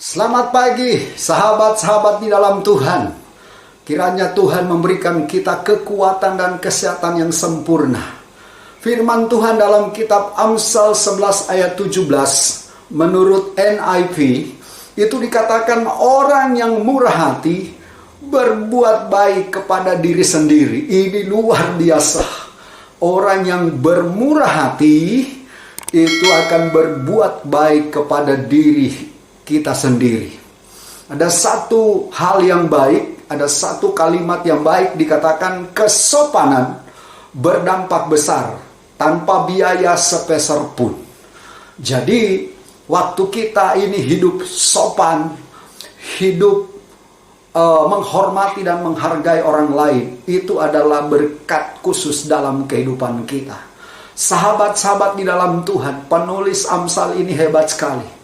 Selamat pagi, sahabat-sahabat di dalam Tuhan. Kiranya Tuhan memberikan kita kekuatan dan kesehatan yang sempurna. Firman Tuhan dalam kitab Amsal 11 ayat 17, menurut NIV, itu dikatakan orang yang murah hati berbuat baik kepada diri sendiri. Ini luar biasa. Orang yang bermurah hati itu akan berbuat baik kepada diri kita sendiri. Ada satu hal yang baik, ada satu kalimat yang baik dikatakan kesopanan berdampak besar tanpa biaya sepeser pun. Jadi waktu kita ini hidup sopan, hidup menghormati dan menghargai orang lain, itu adalah berkat khusus dalam kehidupan kita. Sahabat-sahabat di dalam Tuhan, penulis Amsal ini hebat sekali.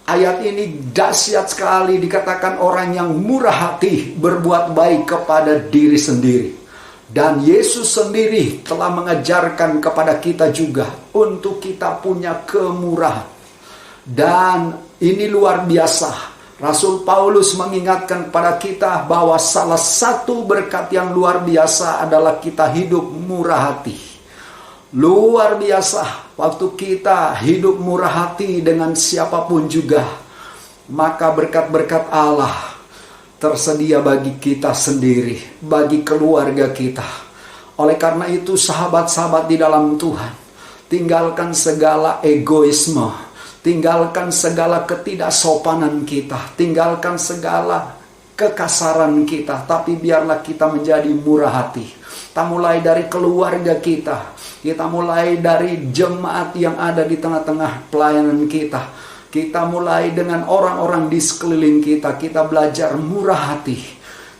Ayat ini dahsyat sekali, dikatakan orang yang murah hati berbuat baik kepada diri sendiri. Dan Yesus sendiri telah mengajarkan kepada kita juga untuk kita punya kemurahan. Dan ini luar biasa. Rasul Paulus mengingatkan kepada kita bahwa salah satu berkat yang luar biasa adalah kita hidup murah hati. Luar biasa, waktu kita hidup murah hati dengan siapapun juga, maka berkat-berkat Allah tersedia bagi kita sendiri, bagi keluarga kita. Oleh karena itu sahabat-sahabat di dalam Tuhan, tinggalkan segala egoisme, tinggalkan segala ketidaksopanan kita, tinggalkan segala kekasaran kita, tapi biarlah kita menjadi murah hati. Kita mulai dari keluarga kita. Kita mulai dari jemaat yang ada di tengah-tengah pelayanan kita. Kita mulai dengan orang-orang di sekeliling kita. Kita belajar murah hati.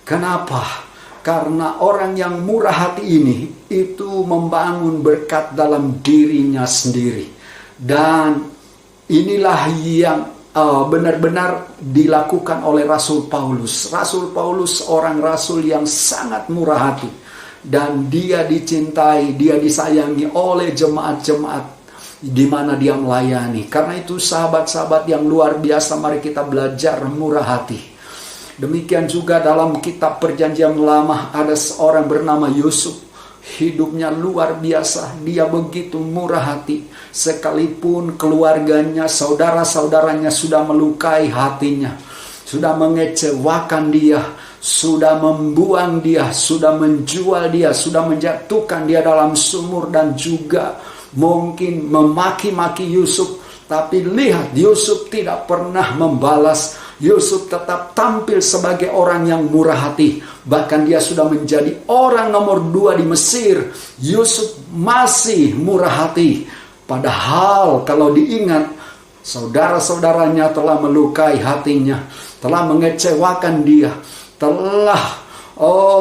Kenapa? Karena orang yang murah hati ini itu membangun berkat dalam dirinya sendiri. Dan inilah yang benar-benar dilakukan oleh Rasul Paulus. Rasul Paulus orang rasul yang sangat murah hati. Dan dia dicintai, dia disayangi oleh jemaat-jemaat di mana dia melayani. Karena itu sahabat-sahabat yang luar biasa, mari kita belajar murah hati. Demikian juga dalam kitab Perjanjian Lama ada seorang bernama Yusuf. Hidupnya luar biasa, dia begitu murah hati. Sekalipun keluarganya, saudara-saudaranya sudah melukai hatinya, sudah mengecewakan dia, sudah membuang dia, sudah menjual dia, sudah menjatuhkan dia dalam sumur, dan juga mungkin memaki-maki Yusuf. Tapi lihat, Yusuf tidak pernah membalas. Yusuf tetap tampil sebagai orang yang murah hati. Bahkan dia sudah menjadi orang nomor 2 di Mesir. Yusuf masih murah hati. Padahal kalau diingat, saudara-saudaranya telah melukai hatinya, telah mengecewakan dia, telah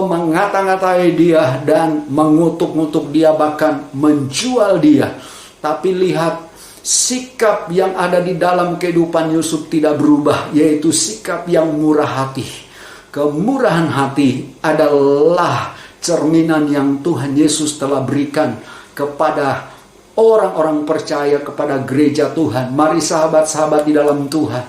mengata-ngatai dia dan mengutuk-ngutuk dia, bahkan menjual dia. Tapi lihat, sikap yang ada di dalam kehidupan Yusuf tidak berubah, yaitu sikap yang murah hati. Kemurahan hati adalah cerminan yang Tuhan Yesus telah berikan kepada orang-orang percaya, kepada gereja Tuhan. Mari sahabat-sahabat di dalam Tuhan,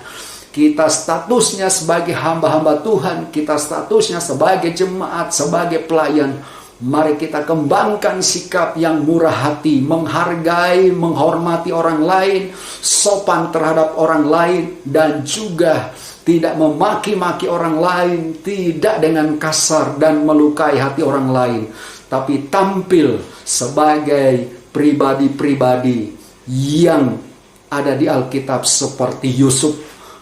kita statusnya sebagai hamba-hamba Tuhan, kita statusnya sebagai jemaat, sebagai pelayan. Mari kita kembangkan sikap yang murah hati, menghargai, menghormati orang lain, sopan terhadap orang lain, dan juga tidak memaki-maki orang lain, tidak dengan kasar dan melukai hati orang lain, tapi tampil sebagai pribadi-pribadi yang ada di Alkitab seperti Yusuf.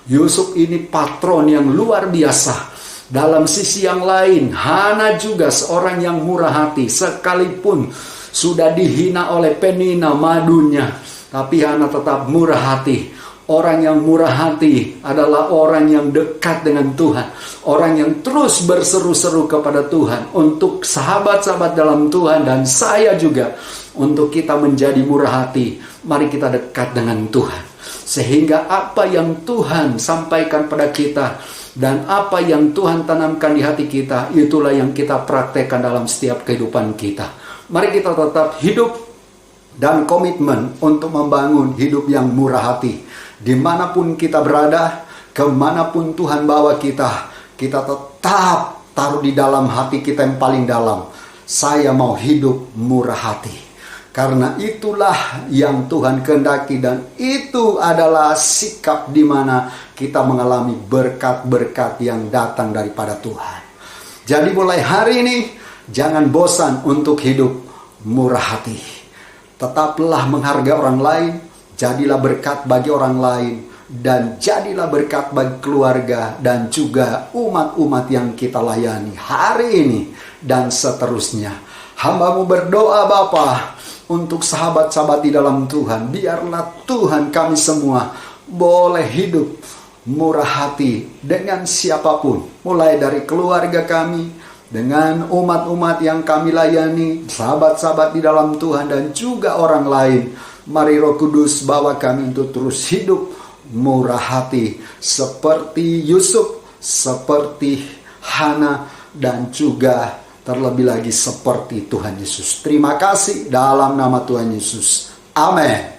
Yusuf ini patron yang luar biasa. Dalam sisi yang lain, Hana juga seorang yang murah hati. Sekalipun sudah dihina oleh Penina madunya, tapi Hana tetap murah hati. Orang yang murah hati adalah orang yang dekat dengan Tuhan. Orang yang terus berseru-seru kepada Tuhan. Untuk sahabat-sahabat dalam Tuhan dan saya juga, untuk kita menjadi murah hati, mari kita dekat dengan Tuhan. Sehingga apa yang Tuhan sampaikan pada kita dan apa yang Tuhan tanamkan di hati kita, itulah yang kita praktekkan dalam setiap kehidupan kita. Mari kita tetap hidup dan komitmen untuk membangun hidup yang murah hati. Dimanapun kita berada, kemanapun Tuhan bawa kita, kita tetap taruh di dalam hati kita yang paling dalam, saya mau hidup murah hati. Karena itulah yang Tuhan kehendaki, dan itu adalah sikap di mana kita mengalami berkat-berkat yang datang daripada Tuhan. Jadi mulai hari ini jangan bosan untuk hidup murah hati. Tetaplah menghargai orang lain, jadilah berkat bagi orang lain, dan jadilah berkat bagi keluarga dan juga umat-umat yang kita layani hari ini dan seterusnya. Hamba-Mu berdoa Bapa, untuk sahabat-sahabat di dalam Tuhan, biarlah Tuhan kami semua boleh hidup murah hati dengan siapapun, mulai dari keluarga kami, dengan umat-umat yang kami layani, sahabat-sahabat di dalam Tuhan, dan juga orang lain. Mari Roh Kudus bawa kami untuk terus hidup murah hati, seperti Yusuf, seperti Hana, dan juga terlebih lagi seperti Tuhan Yesus. Terima kasih dalam nama Tuhan Yesus. Amin.